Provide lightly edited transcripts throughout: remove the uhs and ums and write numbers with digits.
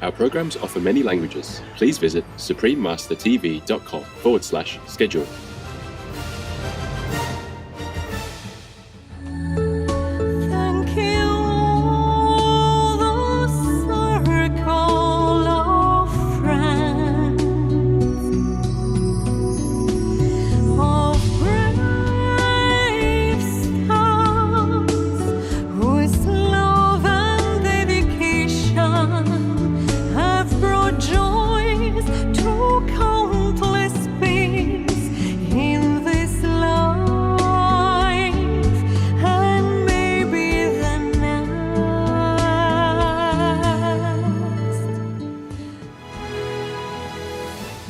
Our programs offer many languages. Please visit suprememastertv.com/schedule.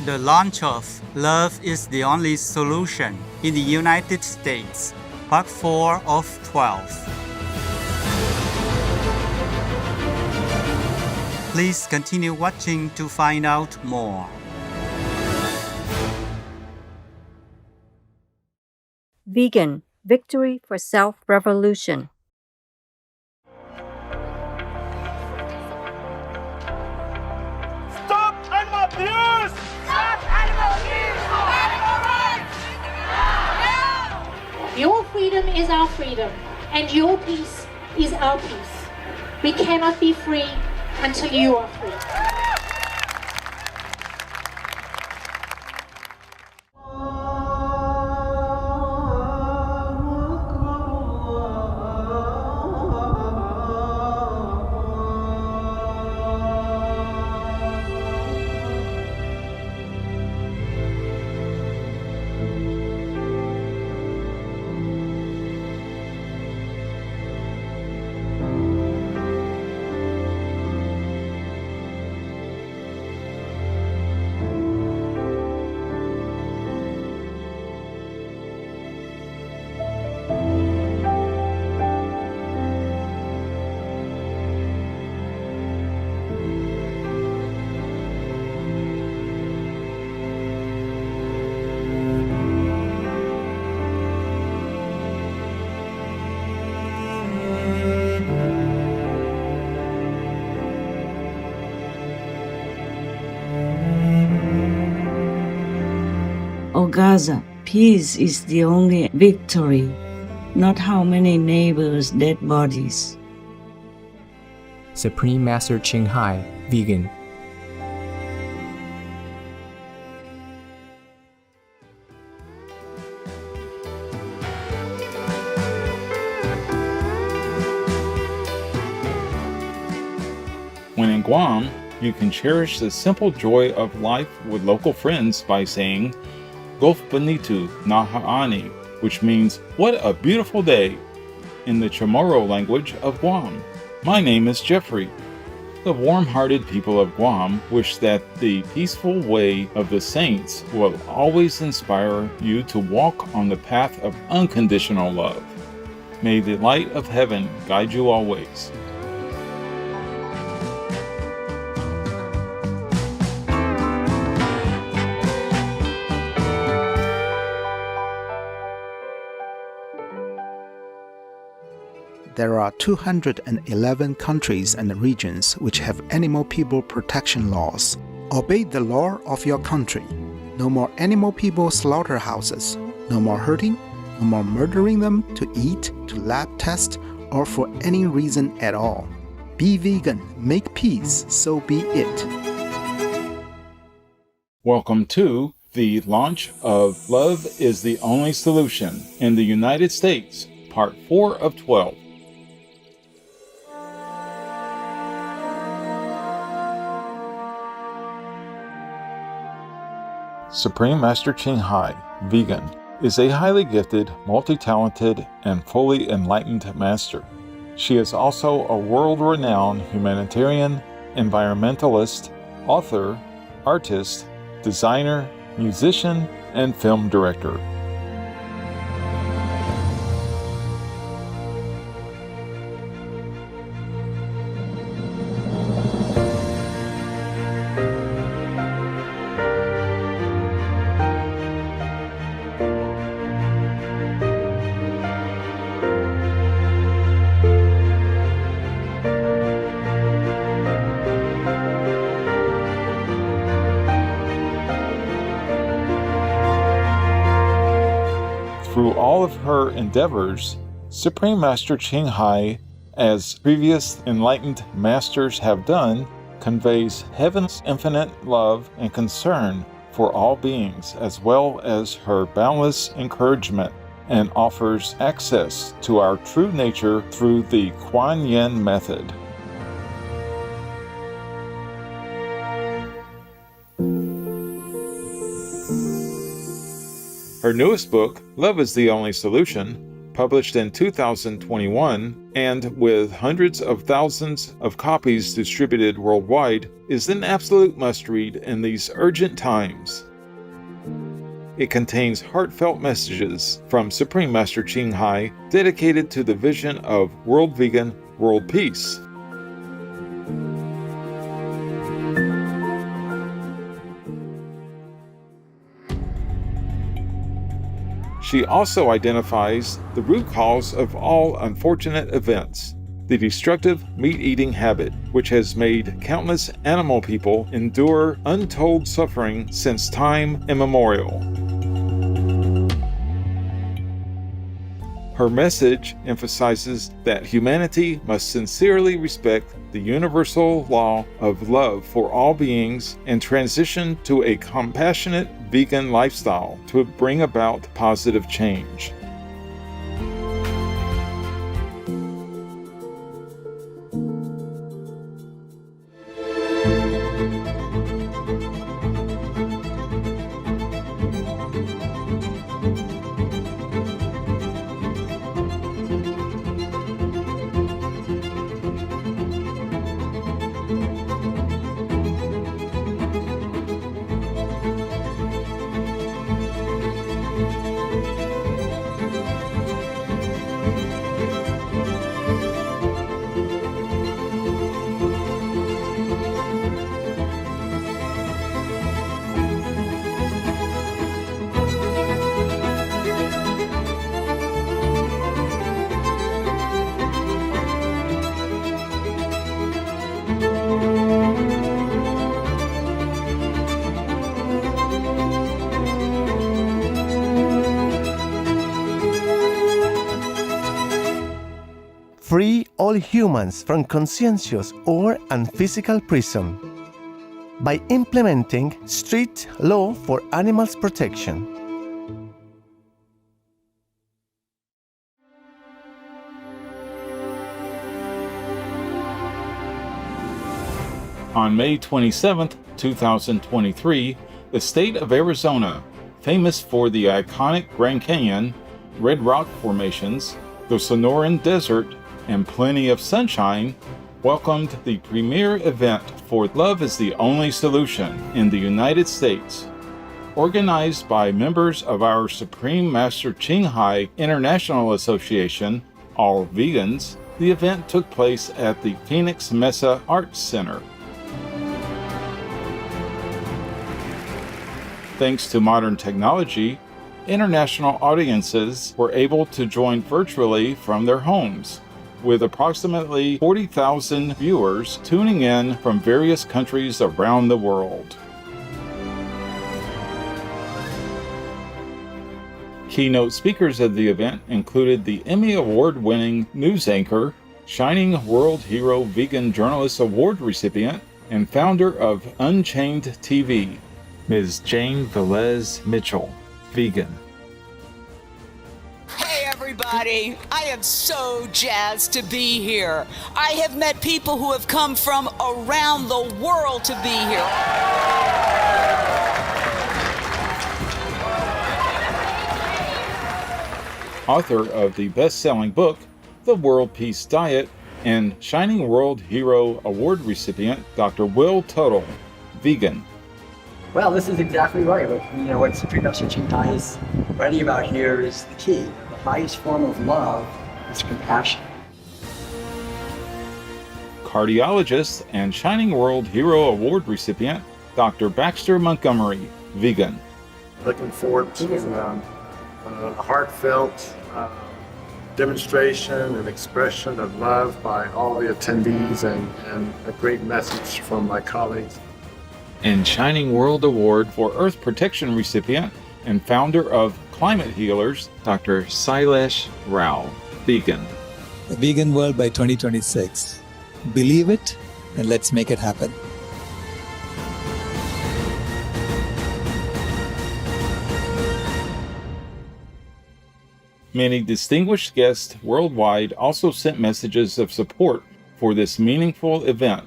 The launch of Love is the Only Solution in the United States, Part 4 of 12. Please continue watching to find out more. Vegan, Victory for Self-Revolution. Stop animal abuse! Stop animal abuse! Animal rights! Your freedom is our freedom, and your peace is our peace. We cannot be free until you are free. O Gaza, peace is the only victory, not how many neighbors' dead bodies. Supreme Master Ching Hai, Vegan. When in Guam, you can cherish the simple joy of life with local friends by saying Golf Benitu Naha'ani, which means, what a beautiful day, in the Chamorro language of Guam. My name is Jeffrey. The warm-hearted people of Guam wish that the peaceful way of the saints will always inspire you to walk on the path of unconditional love. May the light of heaven guide you always. There are 211 countries and regions which have animal people protection laws. Obey the law of your country. No more animal people slaughterhouses. No more hurting. No more murdering them to eat, to lab test, or for any reason at all. Be vegan. Make peace. So be it. Welcome to the launch of Love is the Only Solution in the United States, Part 4 of 12. Supreme Master Ching Hai, Vegan, is a highly gifted, multi-talented, and fully enlightened master. She is also a world-renowned humanitarian, environmentalist, author, artist, designer, musician, and film director. her endeavors, Supreme Master Ching Hai, as previous enlightened masters have done, conveys heaven's infinite love and concern for all beings, as well as her boundless encouragement, and offers access to our true nature through the Kuan Yin method. Her newest book, Love is the Only Solution, published in 2021 and with hundreds of thousands of copies distributed worldwide, is an absolute must-read in these urgent times. It contains heartfelt messages from Supreme Master Ching Hai dedicated to the vision of world vegan, world peace. She also identifies the root cause of all unfortunate events, the destructive meat-eating habit, which has made countless animal people endure untold suffering since time immemorial. Her message emphasizes that humanity must sincerely respect the universal law of love for all beings and transition to a compassionate vegan lifestyle to bring about positive change. Free all humans from conscientious or unphysical prison by implementing strict law for animals protection. On May 27, 2023, the state of Arizona, famous for the iconic Grand Canyon, Red Rock formations, the Sonoran Desert, and plenty of sunshine, welcomed the premier event for Love is the Only Solution in the United States. Organized by members of our Supreme Master Ching Hai International Association, All Vegans, the event took place at the Phoenix Mesa Arts Center. Thanks to modern technology, international audiences were able to join virtually from their homes, with approximately 40,000 viewers tuning in from various countries around the world. Keynote speakers of the event included the Emmy Award-winning news anchor, Shining World Hero Vegan Journalist Award recipient, and founder of Unchained TV, Ms. Jane Velez Mitchell, vegan. Hey everybody, I am so jazzed to be here. I have met people who have come from around the world to be here. Author of the best-selling book, The World Peace Diet, and Shining World Hero Award recipient, Dr. Will Tuttle, vegan. Well, this is exactly right. What Supreme Master Ching Hai is writing about here is the key. The highest form of love is compassion. Cardiologist and Shining World Hero Award recipient, Dr. Baxter Montgomery, vegan. Looking forward to a heartfelt demonstration and expression of love by all the attendees and a great message from my colleagues. And Shining World Award for Earth Protection recipient and founder of climate healers, Dr. Sailesh Rao, vegan. The vegan world by 2026. Believe it and let's make it happen. Many distinguished guests worldwide also sent messages of support for this meaningful event,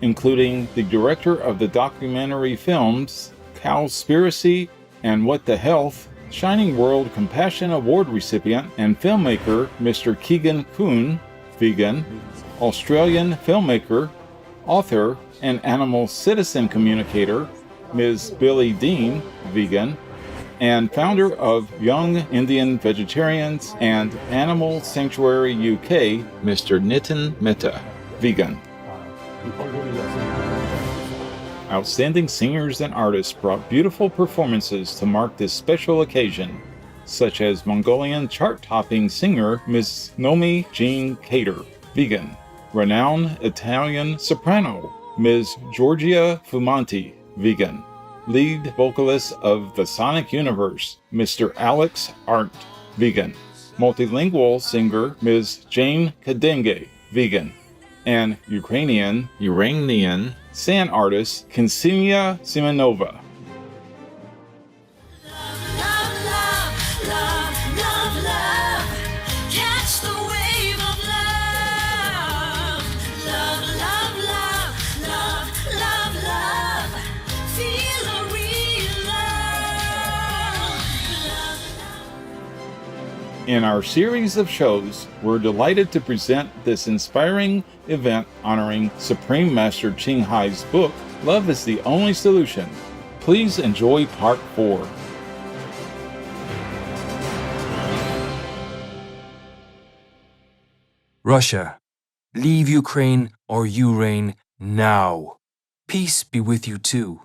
including the director of the documentary films Cowspiracy and What the Health, Shining World Compassion Award recipient and filmmaker Mr. Keegan Kuhn, vegan, Australian filmmaker, author, and animal citizen communicator Ms. Billy Dean, vegan, and founder of Young Indian Vegetarians and Animal Sanctuary UK, Mr. Nitin Mehta, vegan. Outstanding singers and artists brought beautiful performances to mark this special occasion, such as Mongolian chart-topping singer Ms. Nomi Jean Cater, vegan, renowned Italian soprano Ms. Giorgia Fumanti, vegan, lead vocalist of the Sonic Universe, Mr. Alex Arndt, vegan, multilingual singer Ms. Jane Kadenge, vegan, and Iranian sand artist Ksenia Simonova. In our series of shows, we're delighted to present this inspiring event honoring Supreme Master Ching Hai's book, Love is the Only Solution. Please enjoy Part 4. Russia, leave Ukraine or you reign now. Peace be with you too.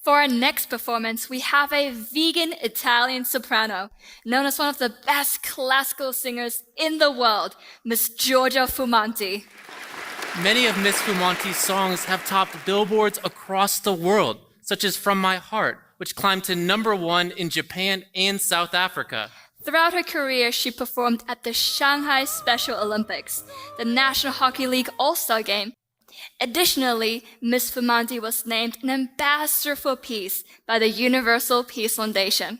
For our next performance, we have a vegan Italian soprano, known as one of the best classical singers in the world, Miss Giorgia Fumanti. Many of Miss Fumanti's songs have topped billboards across the world, such as From My Heart, which climbed to #1 in Japan and South Africa. Throughout her career, she performed at the Shanghai Special Olympics, the National Hockey League All-Star Game. Additionally, Miss Fumanti was named an ambassador for peace by the Universal Peace Foundation.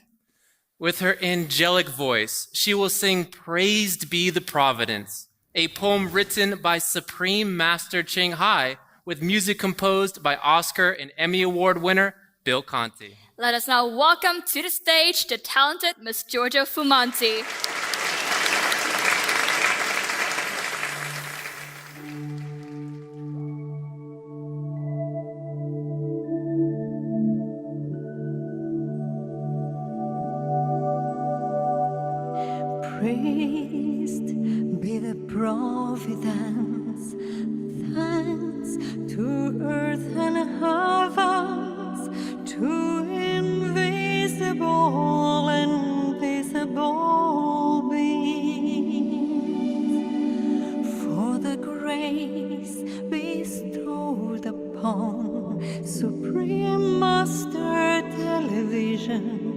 With her angelic voice, she will sing Praised Be the Providence, a poem written by Supreme Master Ching Hai with music composed by Oscar and Emmy Award winner Bill Conti. Let us now welcome to the stage the talented Miss Giorgia Fumanti. Praised be the providence, thanks to earth and heavens, to invisible and visible beings, for the grace bestowed upon Supreme Master Television.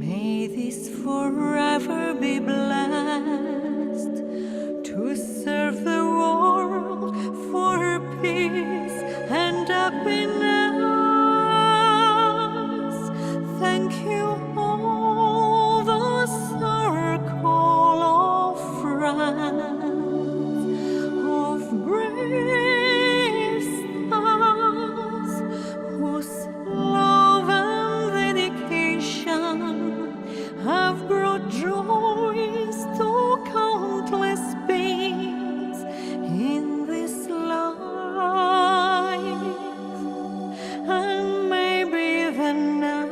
May this forever be blessed, to serve the world for peace and happiness. Thank you all the circle of friends, of brave stars, whose love and dedication have brought joys to countless beings in this life, and maybe the next.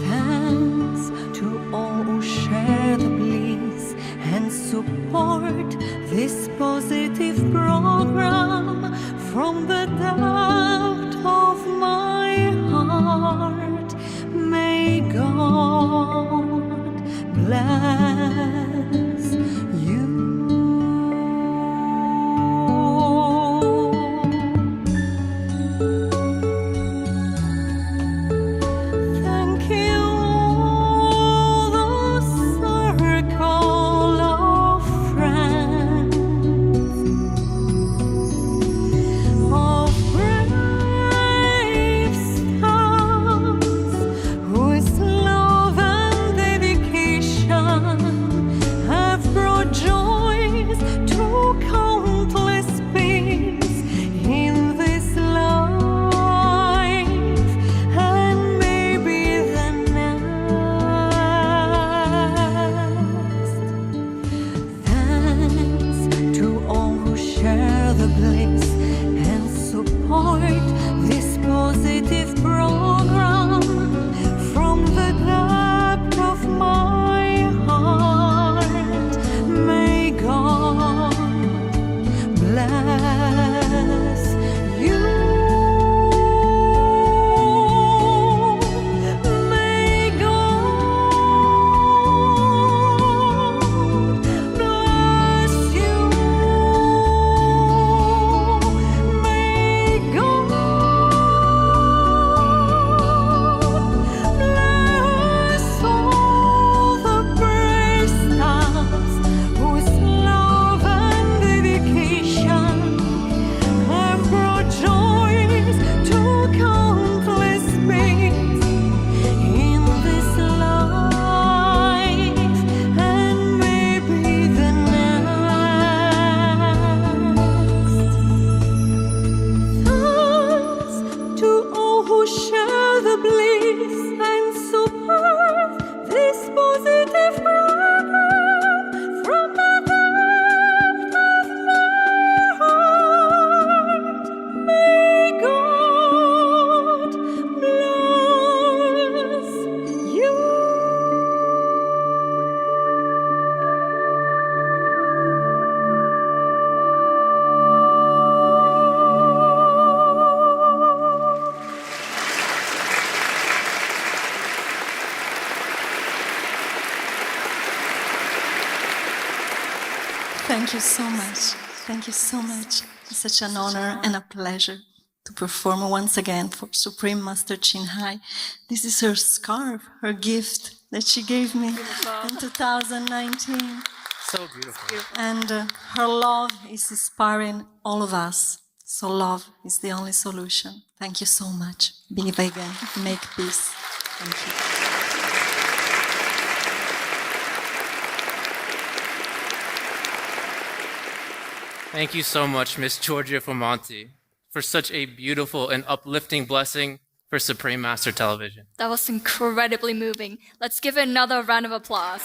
Thanks to all who share the bliss and support this positive program from the depth of my heart. May God bless you. Thank you so much. Thank you so much. It's such an honor and a pleasure to perform once again for Supreme Master Chin Hai. This is her scarf, her gift that she gave me in 2019. So beautiful. And her love is inspiring all of us. So love is the only solution. Thank you so much. Be vegan, make peace. Thank you. Thank you so much, Miss Georgia Fomonti, for such a beautiful and uplifting blessing for Supreme Master Television. That was incredibly moving. Let's give it another round of applause.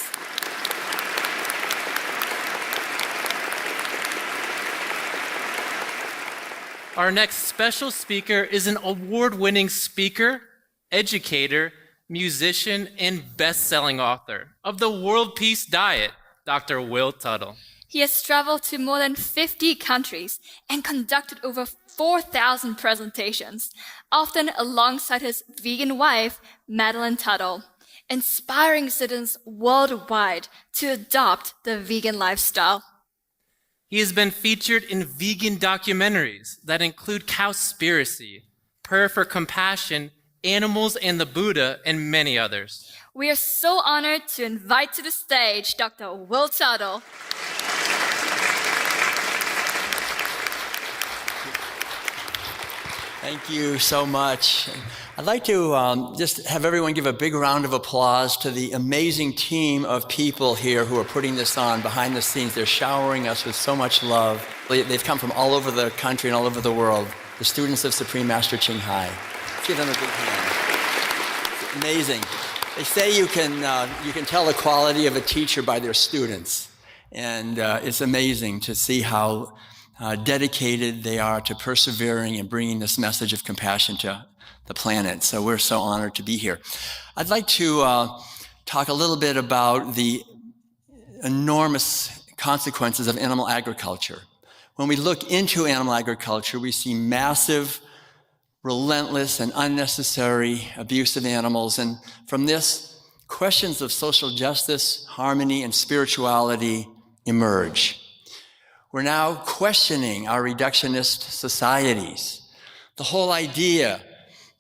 Our next special speaker is an award-winning speaker, educator, musician, and best-selling author of the World Peace Diet, Dr. Will Tuttle. He has traveled to more than 50 countries and conducted over 4,000 presentations, often alongside his vegan wife, Madeline Tuttle, inspiring citizens worldwide to adopt the vegan lifestyle. He has been featured in vegan documentaries that include Cowspiracy, Prayer for Compassion, Animals and the Buddha, and many others. We are so honored to invite to the stage Dr. Will Tuttle. Thank you so much. I'd like to just have everyone give a big round of applause to the amazing team of people here who are putting this on behind the scenes. They're showering us with so much love. They've come from all over the country and all over the world, the students of Supreme Master Ching Hai. Give them a big hand. It's amazing. They say you can tell the quality of a teacher by their students. And it's amazing to see how dedicated they are to persevering and bringing this message of compassion to the planet. So we're so honored to be here. I'd like to talk a little bit about the enormous consequences of animal agriculture. When we look into animal agriculture, we see massive, relentless, and unnecessary abuse of animals. And from this, questions of social justice, harmony, and spirituality emerge. We're now questioning our reductionist societies. The whole idea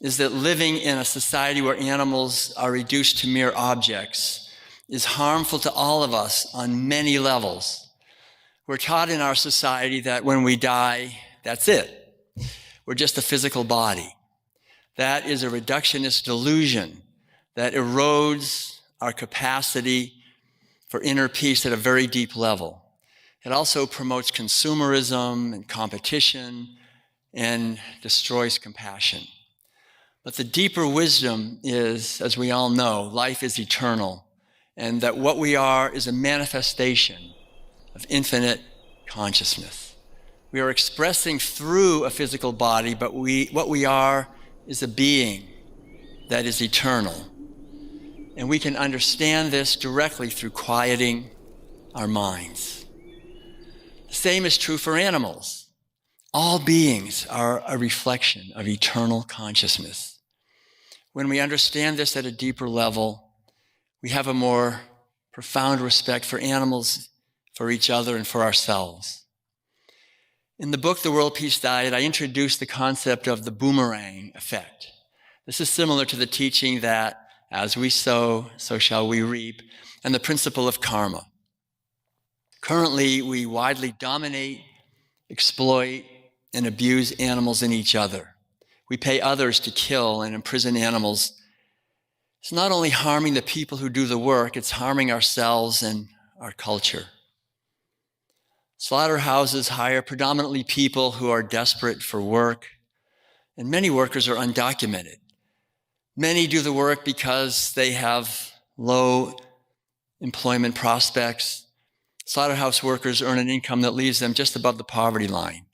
is that living in a society where animals are reduced to mere objects is harmful to all of us on many levels. We're taught in our society that when we die, that's it. We're just a physical body. That is a reductionist delusion that erodes our capacity for inner peace at a very deep level. It also promotes consumerism and competition and destroys compassion. But the deeper wisdom is, as we all know, life is eternal, and that what we are is a manifestation of infinite consciousness. We are expressing through a physical body, but what we are is a being that is eternal. And we can understand this directly through quieting our minds. The same is true for animals. All beings are a reflection of eternal consciousness. When we understand this at a deeper level, we have a more profound respect for animals, for each other, and for ourselves. In the book, The World Peace Diet, I introduced the concept of the boomerang effect. This is similar to the teaching that as we sow, so shall we reap, and the principle of karma. Currently, we widely dominate, exploit, and abuse animals and each other. We pay others to kill and imprison animals. It's not only harming the people who do the work, it's harming ourselves and our culture. Slaughterhouses hire predominantly people who are desperate for work, and many workers are undocumented. Many do the work because they have low employment prospects. Slaughterhouse workers earn an income that leaves them just above the poverty line.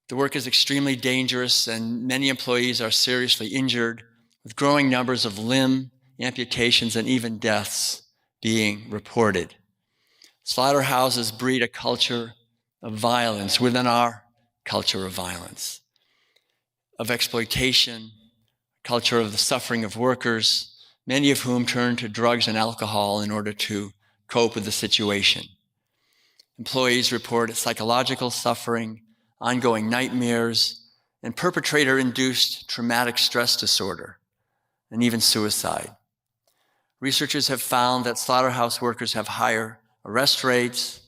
The work is extremely dangerous, and many employees are seriously injured, with growing numbers of limb amputations and even deaths being reported. Slaughterhouses breed a culture of violence within our culture of violence, of exploitation, culture of the suffering of workers, many of whom turn to drugs and alcohol in order to cope with the situation. Employees report psychological suffering, ongoing nightmares, and perpetrator-induced traumatic stress disorder, and even suicide. Researchers have found that slaughterhouse workers have higher arrest rates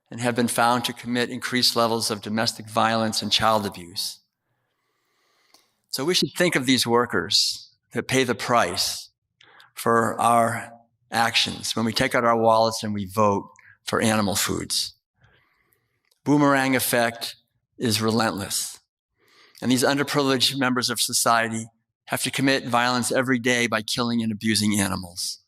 and have been found to commit increased levels of domestic violence and child abuse. So we should think of these workers that pay the price for our actions when we take out our wallets and we vote for animal foods. Boomerang effect is relentless. And these underprivileged members of society have to commit violence every day by killing and abusing animals.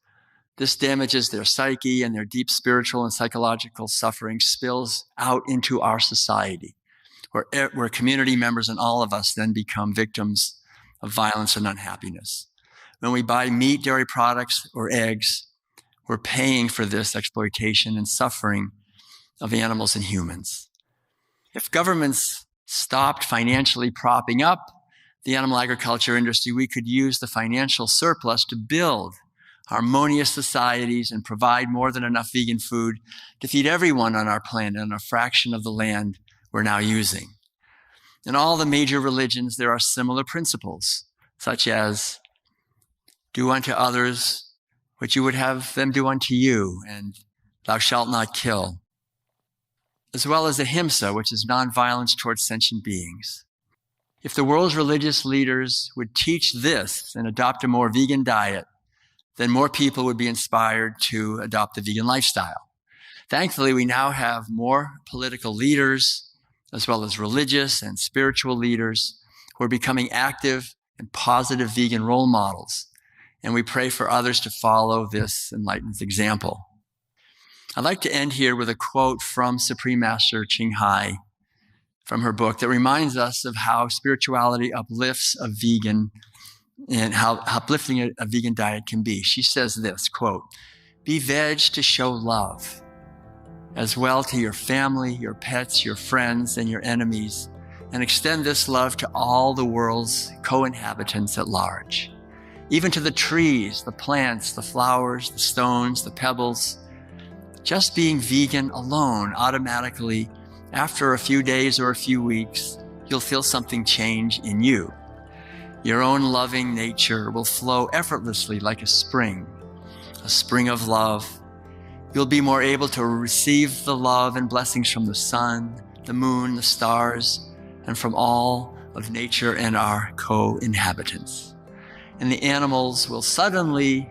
This damages their psyche, and their deep spiritual and psychological suffering spills out into our society, where community members and all of us then become victims of violence and unhappiness. When we buy meat, dairy products, or eggs, we're paying for this exploitation and suffering of animals and humans. If governments stopped financially propping up the animal agriculture industry, we could use the financial surplus to build harmonious societies and provide more than enough vegan food to feed everyone on our planet on a fraction of the land we're now using. In all the major religions, there are similar principles, such as do unto others what you would have them do unto you, and thou shalt not kill, as well as ahimsa, which is nonviolence towards sentient beings. If the world's religious leaders would teach this and adopt a more vegan diet, then more people would be inspired to adopt the vegan lifestyle. Thankfully, we now have more political leaders, as well as religious and spiritual leaders, who are becoming active and positive vegan role models. And we pray for others to follow this enlightened example. I'd like to end here with a quote from Supreme Master Ching Hai from her book that reminds us of how spirituality uplifts a vegan and how uplifting a vegan diet can be. She says this, quote, "Be veg to show love as well to your family, your pets, your friends, and your enemies, and extend this love to all the world's co-inhabitants at large, even to the trees, the plants, the flowers, the stones, the pebbles. Just being vegan alone automatically, after a few days or a few weeks, you'll feel something change in you. Your own loving nature will flow effortlessly like a spring of love. You'll be more able to receive the love and blessings from the sun, the moon, the stars, and from all of nature and our co-inhabitants. And the animals will suddenly,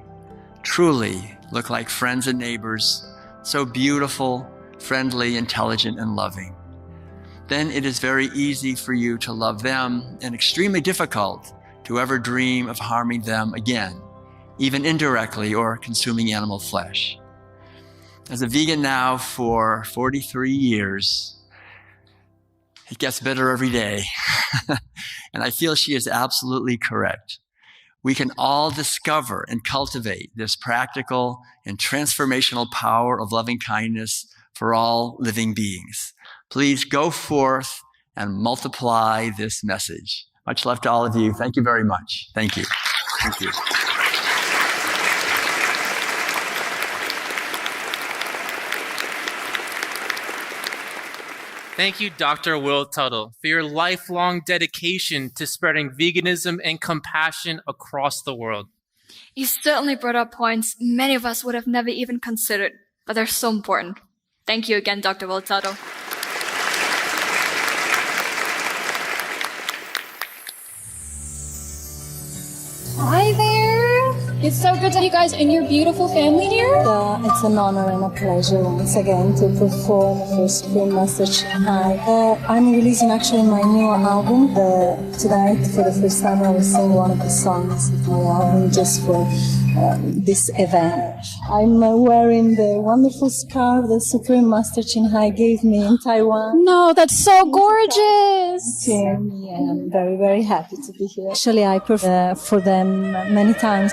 truly look like friends and neighbors, so beautiful, friendly, intelligent, and loving. Then it is very easy for you to love them and extremely difficult to ever dream of harming them again, even indirectly or consuming animal flesh." As a vegan now for 43 years, it gets better every day. And I feel she is absolutely correct. We can all discover and cultivate this practical and transformational power of loving kindness for all living beings. Please go forth and multiply this message. Much love to all of you. Thank you very much. Thank you. Thank you. Thank you, Dr. Will Tuttle, for your lifelong dedication to spreading veganism and compassion across the world. You certainly brought up points many of us would have never even considered, but they're so important. Thank you again, Dr. Will Tuttle. Hi there. It's so good to have you guys and your beautiful family here. It's an honor and a pleasure once again to perform for Supreme Master Ching Hai. I'm releasing actually my new album. Tonight, for the first time, I will sing one of the songs of my album just for this event. I'm wearing the wonderful scarf that Supreme Master Ching Hai gave me in Taiwan. No, that's so gorgeous. And I'm very, very happy to be here. Actually, I performed for them many times.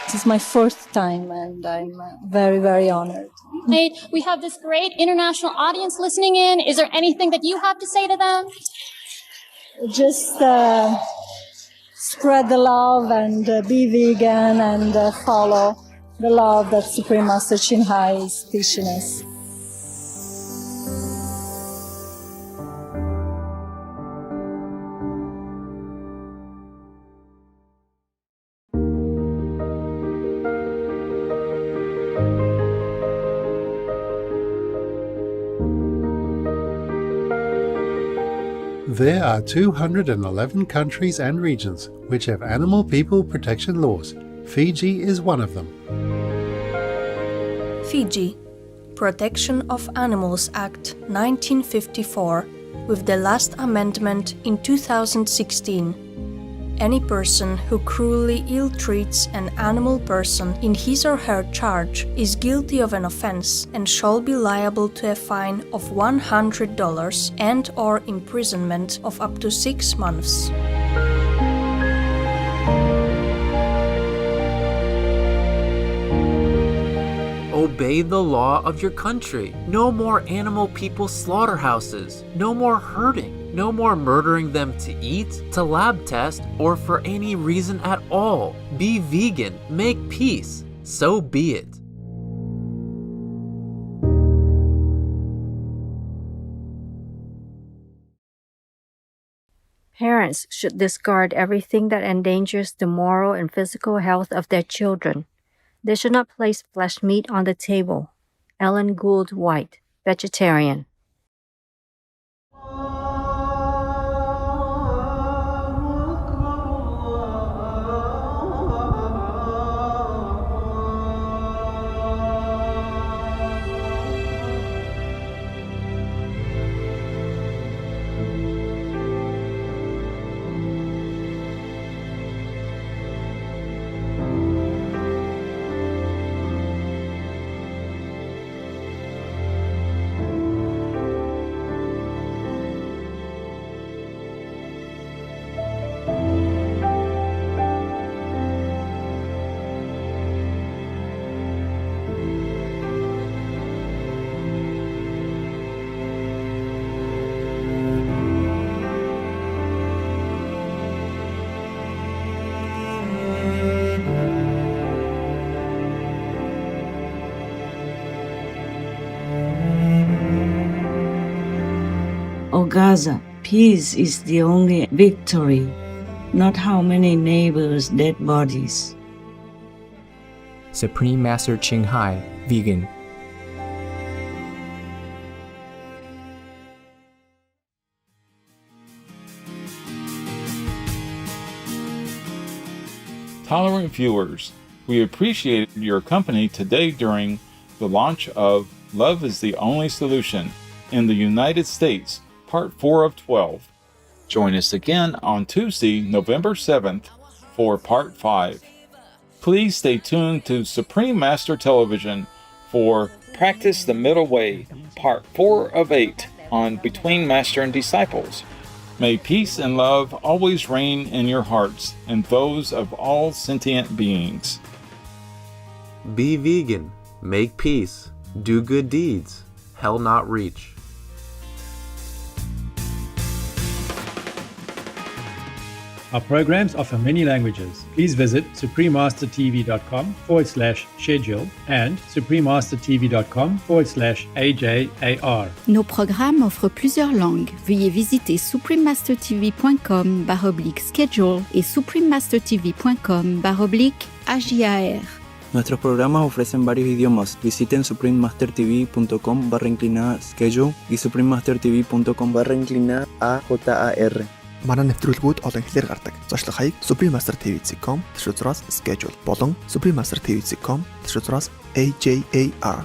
This is my first time, and I'm very, very honored. We have this great international audience listening in. Is there anything that you have to say to them? Just spread the love and be vegan and follow the love that Supreme Master Ching Hai is teaching us. There are 211 countries and regions which have animal people protection laws. Fiji is one of them. Fiji, Protection of Animals Act 1954, with the last amendment in 2016. Any person who cruelly ill-treats an animal person in his or her charge is guilty of an offense and shall be liable to a fine of $100 and/or imprisonment of up to 6 months. Obey the law of your country. No more animal people slaughterhouses. No more hurting. No more murdering them to eat, to lab test, or for any reason at all. Be vegan. Make peace. So be it. Parents should discard everything that endangers the moral and physical health of their children. They should not place flesh meat on the table. Ellen Gould White, vegetarian. O Gaza, peace is the only victory, not how many neighbors' dead bodies. Supreme Master Ching Hai, vegan. Tolerant viewers, we appreciated your company today during the launch of Love is the Only Solution in the United States, Part 4 of 12. Join us again on Tuesday, November 7th for Part 5. Please stay tuned to Supreme Master Television for Practice the Middle Way, Part 4 of 8 on Between Master and Disciples. May peace and love always reign in your hearts and those of all sentient beings. Be vegan, make peace, do good deeds, hell not reach. Our programs offer many languages. Please visit suprememastertv.com/schedule and suprememastertv.com/AJAR. Nos programmes offrent plusieurs langues. Veuillez visiter suprememastertv.com/schedule et suprememastertv.com/AJAR. Nuestros programas ofrecen varios idiomas. Visiten suprememastertv.com/schedule и suprememastertv.com/AJAR. Манай нэвтрүүлгүүд олон хэлээр гардаг. Зочлох хаяг suprememastertv.com/schedule болон suprememastertv.com/AJAR